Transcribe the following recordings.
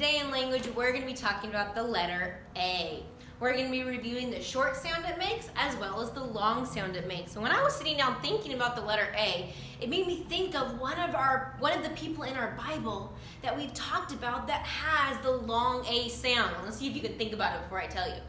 today in language, we're going to be talking about the letter A. We're going to be reviewing the short sound it makes as well as the long sound it makes. So when I was sitting down thinking about the letter A, it made me think of one of the people in our Bible that we've talked about that has the long A sound. Let's see if you can think about it before I tell you.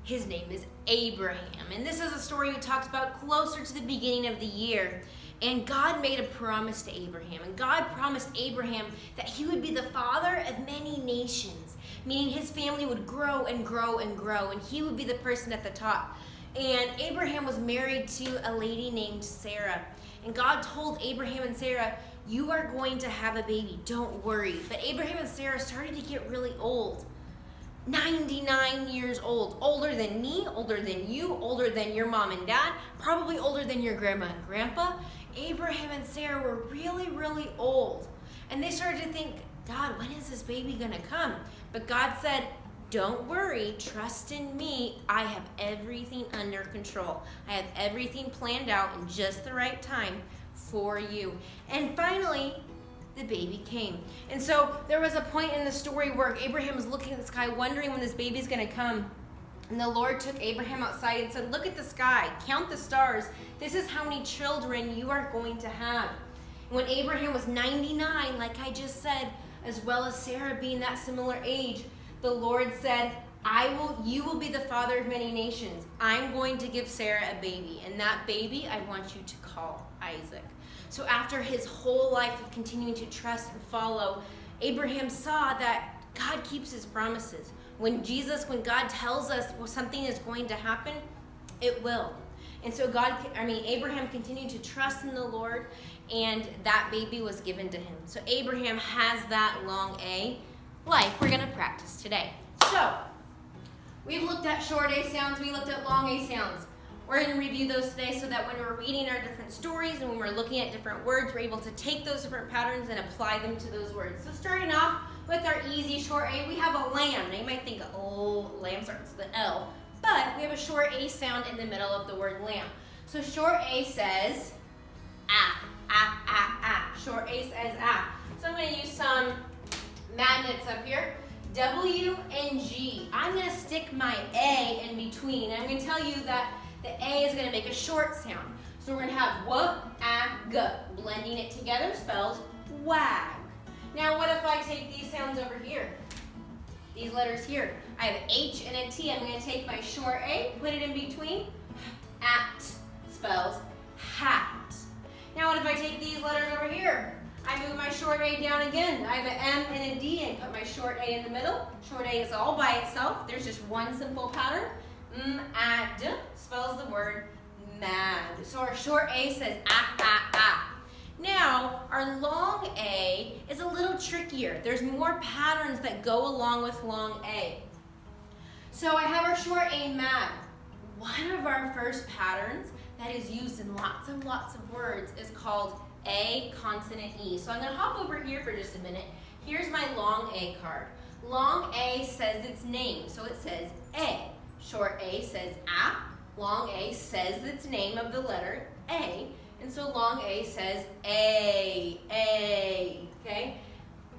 His name is Abraham, and this is a story we talked about closer to the beginning of the year. And God made a promise to Abraham, and God promised Abraham that he would be the father of many nations, meaning his family would grow and grow and grow, and he would be the person at the top. And Abraham was married to a lady named Sarah, and God told Abraham and Sarah, "You are going to have a baby, don't worry." But Abraham and Sarah started to get really old. 99 years old, older than me, older than you, older than your mom and dad, probably older than your grandma and grandpa. Abraham and Sarah were really, really old. And they started to think, God, when is this baby gonna come? But God said, don't worry, trust in me. I have everything under control. I have everything planned out in just the right time for you. And finally, the baby came. And so there was a point in the story where Abraham was looking at the sky, wondering when this baby's gonna come. And the Lord took Abraham outside and said, look at the sky, count the stars. This is how many children you are going to have. When Abraham was 99, like I just said, as well as Sarah being that similar age, the Lord said, you will be the father of many nations. I'm going to give Sarah a baby, and that baby I want you to call Isaac. So after his whole life of continuing to trust and follow, Abraham saw that God keeps his promises. When God tells us something is going to happen, it will. And so Abraham continued to trust in the Lord, and that baby was given to him. So Abraham has that long A like we're going to practice today. So we've looked at short A sounds, we looked at long A sounds. We're going to review those today so that when we're reading our different stories and when we're looking at different words, we're able to take those different patterns and apply them to those words. So starting off with our easy short A, we have a lamb. Now you might think, oh, lamb starts with an L, but we have a short A sound in the middle of the word lamb. So short A says ah, ah, ah, ah. Short A says ah. So I'm going to use some magnets up here. W and G. I'm going to stick my A in between. I'm going to tell you that the A is going to make a short sound. So we're going to have w-a-g. Blending it together spells wag. Now what if I take these sounds over here? These letters here. I have H and a T. I'm going to take my short A, put it in between. At spells hat. Now what if I take these letters over here? I move my short A down again. I have an M and a D and put my short A in the middle. Short A is all by itself. There's just one simple pattern. M-a-d spells the word mad. So our short A says ah, ah, ah. Now, our long A is a little trickier. There's more patterns that go along with long A. So I have our short A mad. One of our first patterns that is used in lots and lots of words is called A consonant E. So I'm going to hop over here for just a minute. Here's my long A card. Long A says its name, so it says A. Short A says ah. Long A says its name of the letter A. And so long A says A, okay?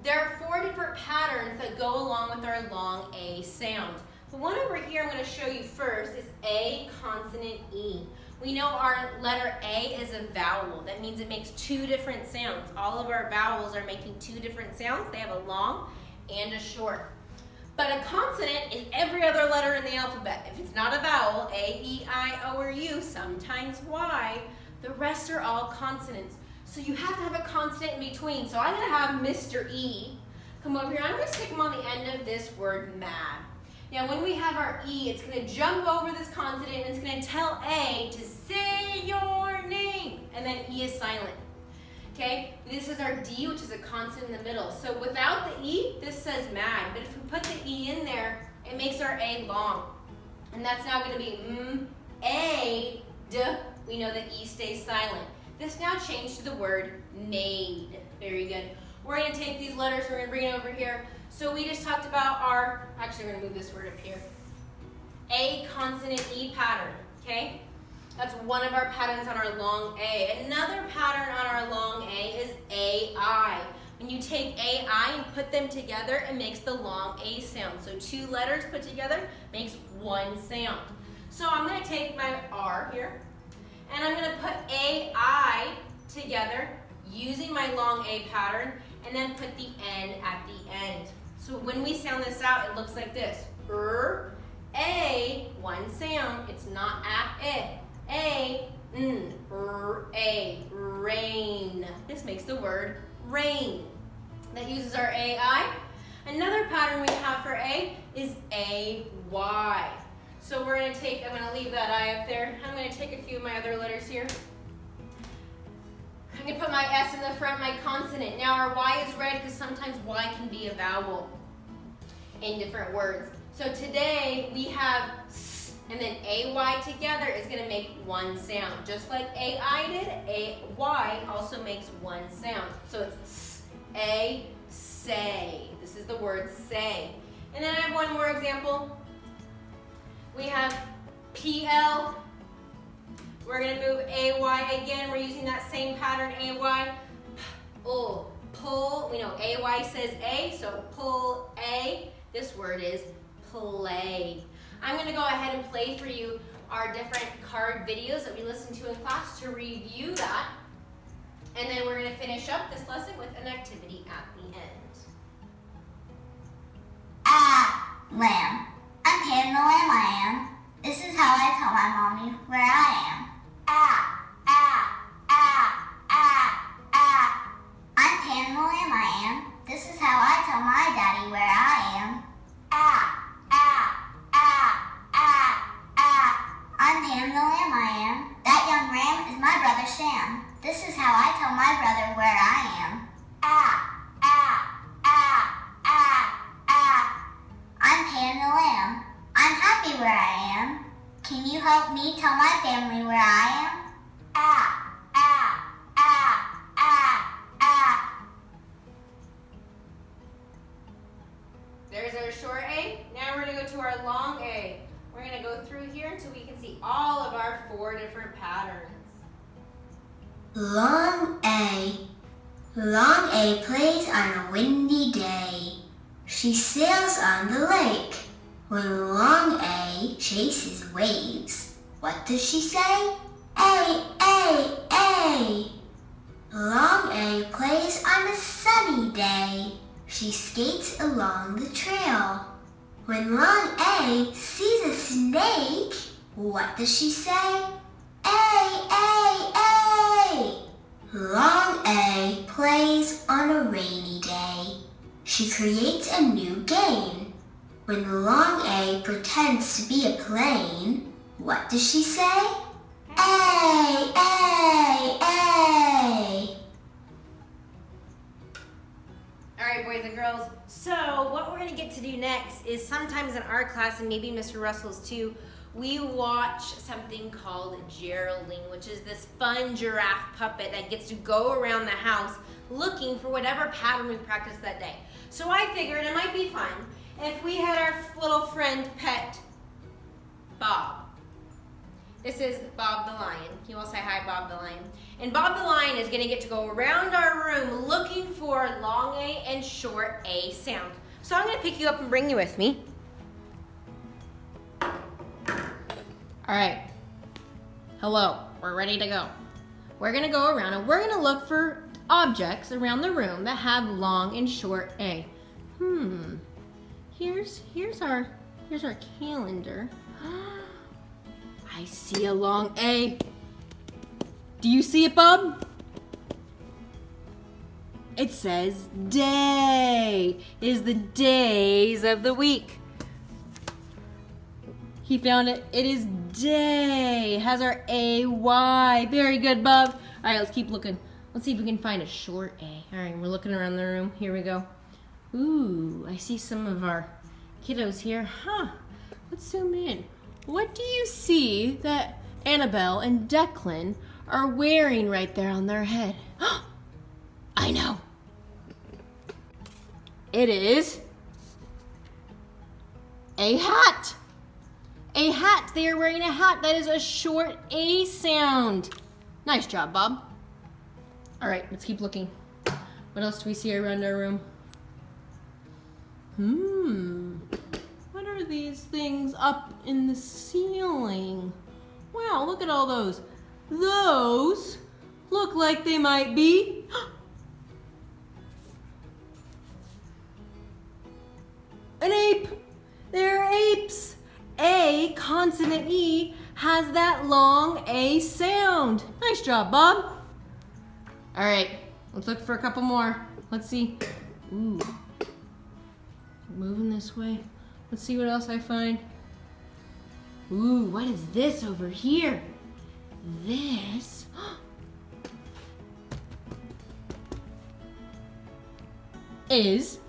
There are 4 different patterns that go along with our long A sound. The one over here I'm going to show you first is A consonant E. We know our letter A is a vowel. That means it makes 2 different sounds. All of our vowels are making 2 different sounds. They have a long and a short. But a consonant is every other letter in the alphabet. If it's not a vowel, A, E, I, O, or U, sometimes Y, the rest are all consonants. So you have to have a consonant in between. So I'm going to have Mr. E come over here. I'm going to stick him on the end of this word mad. Now when we have our E, it's going to jump over this consonant and it's going to tell A to say your name. And then E is silent. Okay, this is our D, which is a consonant in the middle. So without the E, this says mad. But if we put the E in there, it makes our A long. And that's now going to be A-D. We know that E stays silent. This now changed to the word made. Very good. We're going to take these letters, we're going to bring it over here. So we just talked about actually we're going to move this word up here. A consonant E pattern, okay? That's one of our patterns on our long A. Another pattern on our long A is AI. When you take A-I and put them together, it makes the long A sound. So 2 letters put together makes 1 sound. So I'm going to take my R here, and I'm going to put A-I together using my long A pattern, and then put the N at the end. So when we sound this out, it looks like this. A, 1 sound. It's not A, A, rain. This makes the word rain. That uses our A-I. Another pattern we have for A is A-Y. So we're going to take, I'm going to leave that I up there. I'm going to take a few of my other letters here. I'm going to put my S in the front, my consonant. Now our Y is red because sometimes Y can be a vowel in different words. So today we have S, and then A-Y together is going to make 1 sound. Just like A-I did, A-Y also makes 1 sound. So it's S, A, say. This is the word say. And then I have one more example. We have P-L. We're going to move A-Y again. We're using that same pattern, A-Y. Pull. We know A-Y says A, so pull A. This word is play. I'm going to go ahead and play for you our different card videos that we listened to in class to review that. And then we're going to finish up this lesson with an activity at the end. Lamb. I'm Pam the lamb I am. This is how I tell my mommy where I am. I'm Pam the lamb I am. This is how I tell my daddy where I am. I'm Pam the lamb I am. That young ram is my brother Sam. This is how I tell my brother where I am. I'm Pam the lamb. I'm happy where I am. Can you help me tell my family where I am? There's our short A. Now we're going to go to our long A. We're going to go through here until we can see all of our 4 different patterns. Long A. Long A plays on a windy day. She sails on the lake. When Long A chases waves, what does she say? A, A, A. Long A plays on a sunny day. She skates along the trail. When Long A sees a snake, what does she say? A, A, A. Long A plays on a rainy day. She creates a new game. When Long A pretends to be a plane, what does she say? A, A, A. All right, boys and girls. So what we're going to get to do next is sometimes in our class, and maybe Mr. Russell's too, we watch something called Geraldine, which is this fun giraffe puppet that gets to go around the house looking for whatever pattern we practiced that day. So I figured it might be fun if we had our little friend pet, Bob. This is Bob the Lion. Can you all say hi, Bob the Lion? And Bob the Lion is going to get to go around our room looking for long A and short A sounds. So I'm going to pick you up and bring you with me. All right. Hello. We're ready to go. We're going to go around and we're going to look for objects around the room that have long and short A. Here's our calendar. I see a long A. Do you see it, Bob? It says day. It is the days of the week. He found it. It is day. It has our A-Y. Very good, Bob. All right, let's keep looking. Let's see if we can find a short A. All right, we're looking around the room. Here we go. Ooh, I see some of our kiddos here. Let's zoom in. What do you see that Annabelle and Declan are wearing right there on their head? I know. It is a hat. A hat. They are wearing a hat. That is a short A sound. Nice job, Bob. All right, let's keep looking. What else do we see around our room? What are these things up in the ceiling? Wow, look at all those. Those look like they might be an ape. They're apes. A, consonant E, has that long A sound. Nice job, Bob. All right, let's look for a couple more. Let's see. Ooh, moving this way. Let's see what else I find. Ooh, what is this over here? This is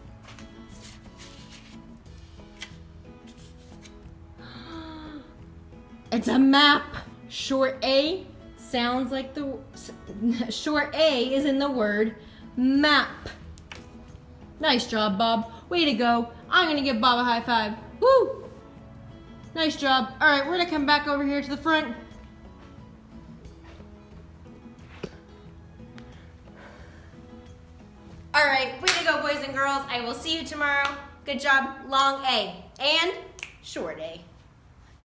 it's a map. Short A sounds like the short A is in the word map. Nice job, Bob. Way to go. I'm gonna give Bob a high five. Woo! Nice job. All right, we're gonna come back over here to the front. All right, way to go, boys and girls. I will see you tomorrow. Good job, long A and short A.